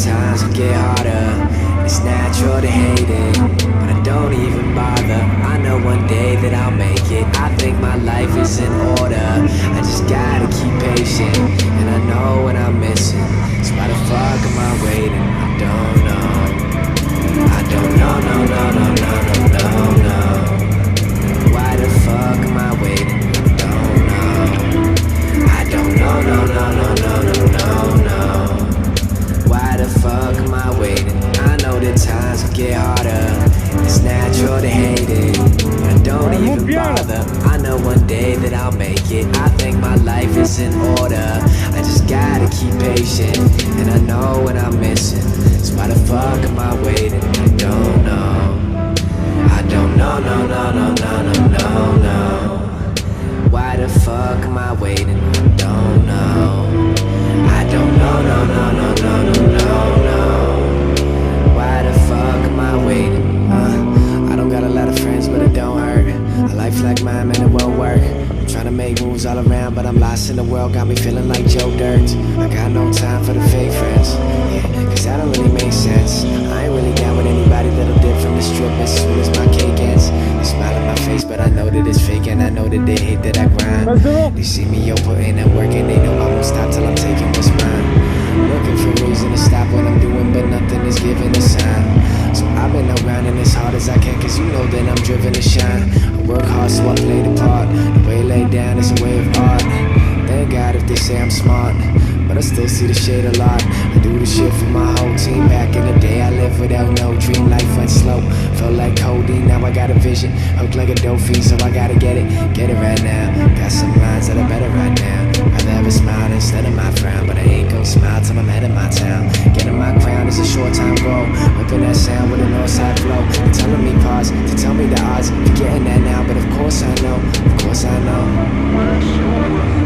Times will get harder, it's natural to hate it, but I don't even bother. I know one day that I'll make it. I think my life is in order, I just gotta keep patient, and I know what I'm missing. So why the fuck am I waiting? I don't know. I don't know, no, no, no, no, no, no, no. Why the fuck am I waiting? I don't know. I don't know, no, no, no, no, no, no, no. Why the fuck am I waiting? I know that times will get harder, it's natural to hate it, I don't even bother. I know one day that I'll make it. I think my life is in order, I just gotta keep patient, and I know what I'm missing. So why the fuck am I waiting? I don't know. I don't know, no, no, no, no, no, no, no. Why the fuck am I waiting? I don't know. I don't know, no, no, no, no, no, no, no. Why the fuck am I waiting? I don't got a lot of friends, but it don't hurt. A life like mine, man, it won't work. I'm trying to make moves all around, but I'm lost in the world. Got me feeling like Joe Dirt. I got no time for the fake friends, yeah, cause that don't really make sense. I ain't really down with anybody that'll dip from the strip as soon as my cake ends. They smile in my face, but I know that it's fake, and I know that they hate that I grind. They see me, yo, putting in work, and they know I won't stop till I'm taking what's mine. Looking for reason to stop what I'm doing, but nothing is giving a sign. So I've been out grinding as hard as I can, cause you know that I'm driven to shine. I work hard so I play the part, the way laid down is a way of art. Thank God if they say I'm smart, but I still see the shade a lot. I do the shit for my whole team. Back in the day I lived without no dream. Life went slow, felt like codeine. Now I got a vision, hooked like a dope fiend, so I gotta get it right now. Got some lines that are better right now. I'd rather smile instead of my frown, but I ain't gon' smile till I'm head in my town. Getting my crown is a short time goal, whipping that sound with a northside flow. They're telling me pause, to tell me the odds, forgetting that now, but of course I know, of course I know.